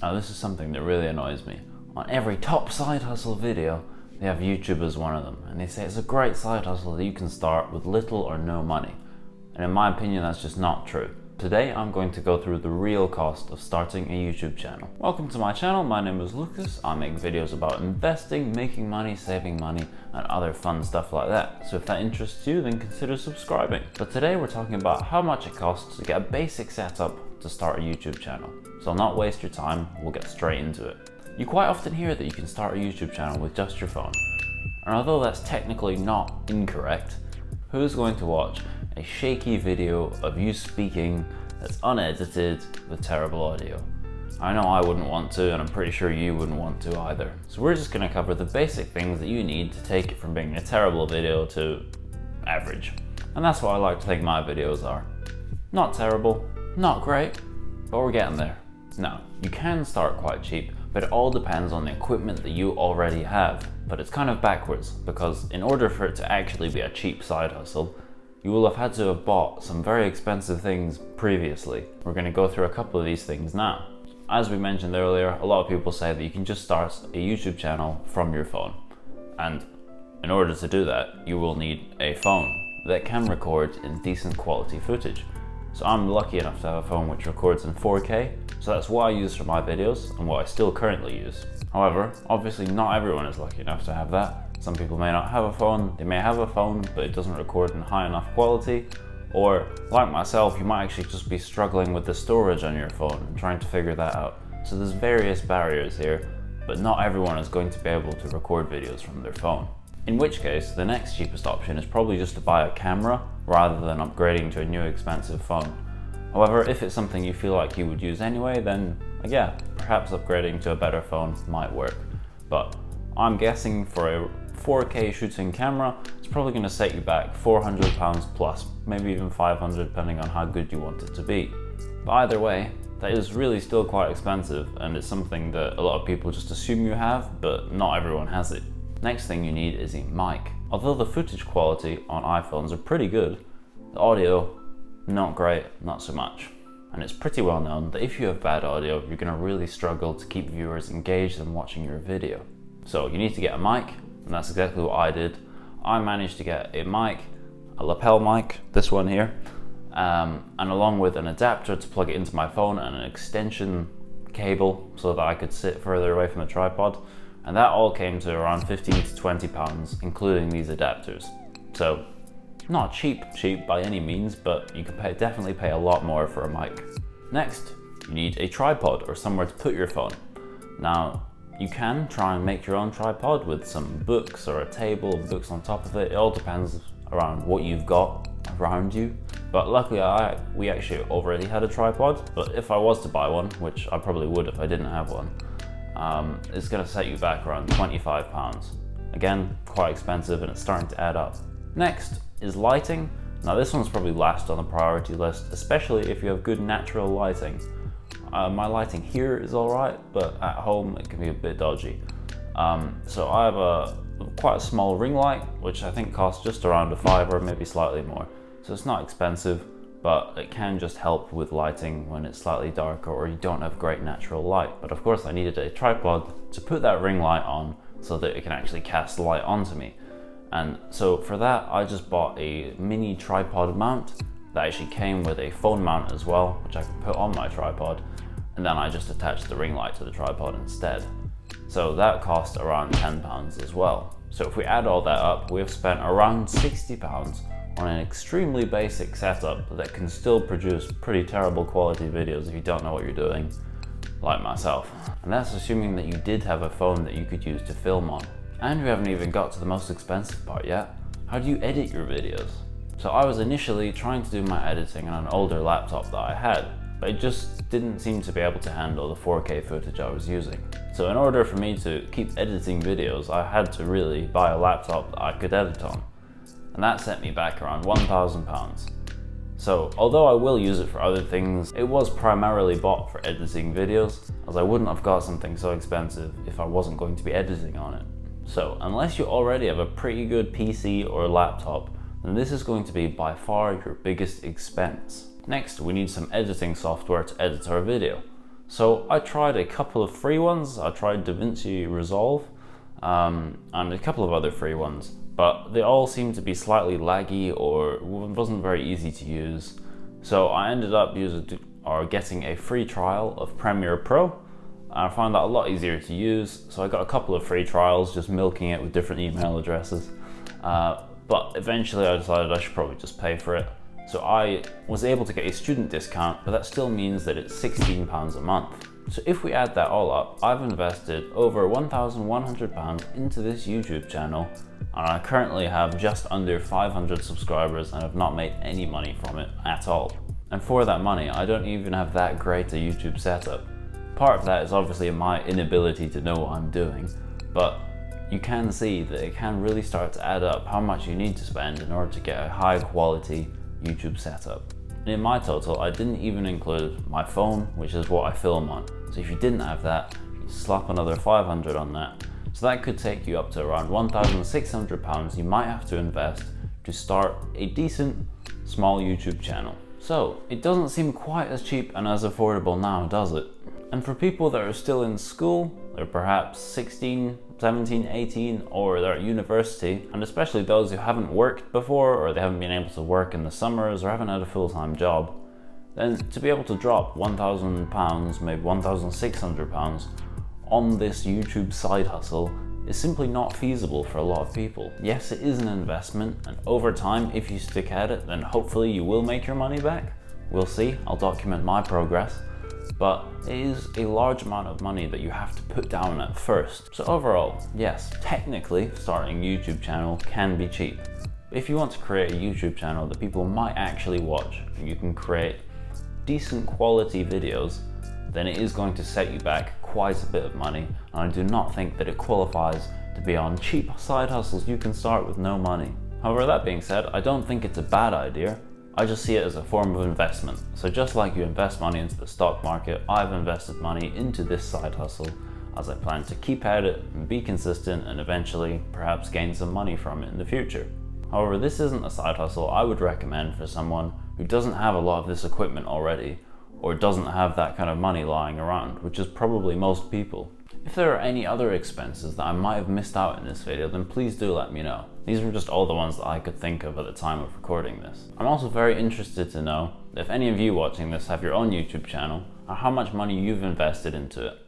Now this is something that really annoys me. On every top side hustle video, they have YouTube as one of them, and they say it's a great side hustle that you can start with little or no money. And in my opinion, that's just not true. Today I'm going to go through the real cost of starting a YouTube channel. Welcome to my channel, my name is Lucas. I make videos about investing, making money, saving money, and other fun stuff like that. So if that interests you, then consider subscribing. But today we're talking about how much it costs to get a basic setup to start a YouTube channel. So I'll not waste your time, we'll get straight into it. You quite often hear that you can start a YouTube channel with just your phone. And although that's technically not incorrect, who's going to watch a shaky video of you speaking that's unedited with terrible audio? I know I wouldn't want to, and I'm pretty sure you wouldn't want to either. So we're just going to cover the basic things that you need to take it from being a terrible video to average. And that's what I like to think my videos are. Not terrible, not great, but we're getting there. Now, you can start quite cheap, but it all depends on the equipment that you already have. But it's kind of backwards, because in order for it to actually be a cheap side hustle, you will have had to have bought some very expensive things previously. We're going to go through a couple of these things now. As we mentioned earlier, a lot of people say that you can just start a YouTube channel from your phone. And in order to do that, you will need a phone that can record in decent quality footage. So I'm lucky enough to have a phone which records in 4K, so that's what I use for my videos and what I still currently use. However, obviously not everyone is lucky enough to have that. Some people may not have a phone, they may have a phone but it doesn't record in high enough quality, or like myself, you might actually just be struggling with the storage on your phone and trying to figure that out. So there's various barriers here, but not everyone is going to be able to record videos from their phone. In which case, the next cheapest option is probably just to buy a camera rather than upgrading to a new expensive phone. However, if it's something you feel like you would use anyway, then yeah, perhaps upgrading to a better phone might work. But I'm guessing for a 4K shooting camera, it's probably going to set you back £400 plus, maybe even 500 depending on how good you want it to be. But either way, that is really still quite expensive, and it's something that a lot of people just assume you have, but not everyone has it. Next thing you need is a mic. Although the footage quality on iPhones are pretty good, the audio, not great, not so much. And it's pretty well known that if you have bad audio, you're going to really struggle to keep viewers engaged and watching your video. So you need to get a mic, and that's exactly what I did. I managed to get a mic, a lapel mic, this one here, and along with an adapter to plug it into my phone and an extension cable so that I could sit further away from the tripod. And that all came to around 15 to 20 pounds, including these adapters. So not cheap by any means, but you can definitely pay a lot more for a mic. Next, you need a tripod or somewhere to put your phone. Now, you can try and make your own tripod with some books or a table of books on top of it. It all depends around what you've got around you. But luckily, we actually already had a tripod, but if I was to buy one, which I probably would if I didn't have one, it's going to set you back around £25. Again, quite expensive, and it's starting to add up. Next is lighting. Now this one's probably last on the priority list, especially if you have good natural lighting. My lighting here is alright, but at home it can be a bit dodgy. So I have quite a small ring light, which I think costs just around a £5 or maybe slightly more. So it's not expensive, but it can just help with lighting when it's slightly darker or you don't have great natural light. But of course I needed a tripod to put that ring light on so that it can actually cast light onto me. And so for that, I just bought a mini tripod mount that actually came with a phone mount as well, which I could put on my tripod. And then I just attached the ring light to the tripod instead. So that cost around £10 as well. So if we add all that up, we've spent around £60 on an extremely basic setup that can still produce pretty terrible quality videos if you don't know what you're doing, like myself. And that's assuming that you did have a phone that you could use to film on. And we haven't even got to the most expensive part yet. How do you edit your videos? So I was initially trying to do my editing on an older laptop that I had, but it just didn't seem to be able to handle the 4K footage I was using. So in order for me to keep editing videos, I had to really buy a laptop that I could edit on. And that set me back around £1,000. So although I will use it for other things, it was primarily bought for editing videos, as I wouldn't have got something so expensive if I wasn't going to be editing on it. So unless you already have a pretty good PC or laptop, then this is going to be by far your biggest expense. Next, we need some editing software to edit our video. So I tried a couple of free ones. I tried DaVinci Resolve and a couple of other free ones, but they all seemed to be slightly laggy or wasn't very easy to use. So I ended up getting a free trial of Premiere Pro. I found that a lot easier to use, so I got a couple of free trials, just milking it with different email addresses. But eventually I decided I should probably just pay for it. So I was able to get a student discount, but that still means that it's £16 a month. So if we add that all up, I've invested over £1,100 into this YouTube channel, and I currently have just under 500 subscribers and have not made any money from it at all. And for that money, I don't even have that great a YouTube setup. Part of that is obviously my inability to know what I'm doing, but you can see that it can really start to add up how much you need to spend in order to get a high quality YouTube setup. And in my total, I didn't even include my phone, which is what I film on. So if you didn't have that, you slap another 500 on that. So that could take you up to around £1,600 you might have to invest to start a decent small YouTube channel. So it doesn't seem quite as cheap and as affordable now, does it? And for people that are still in school, they're perhaps 16, 17, 18, or they're at university, and especially those who haven't worked before, or they haven't been able to work in the summers, or haven't had a full-time job, then to be able to drop £1,000, maybe £1,600 on this YouTube side hustle is simply not feasible for a lot of people. Yes, it is an investment, and over time, if you stick at it, then hopefully you will make your money back. We'll see, I'll document my progress. But it is a large amount of money that you have to put down at first. So overall, yes, technically starting a YouTube channel can be cheap. But if you want to create a YouTube channel that people might actually watch, and you can create decent quality videos, then it is going to set you back quite a bit of money. And I do not think that it qualifies to be on cheap side hustles you can start with no money. However, that being said, I don't think it's a bad idea. I just see it as a form of investment. So just like you invest money into the stock market, I've invested money into this side hustle as I plan to keep at it and be consistent and eventually perhaps gain some money from it in the future. However, this isn't a side hustle I would recommend for someone who doesn't have a lot of this equipment already or doesn't have that kind of money lying around, which is probably most people. If there are any other expenses that I might have missed out in this video, then please do let me know. These were just all the ones that I could think of at the time of recording this. I'm also very interested to know if any of you watching this have your own YouTube channel, or how much money you've invested into it.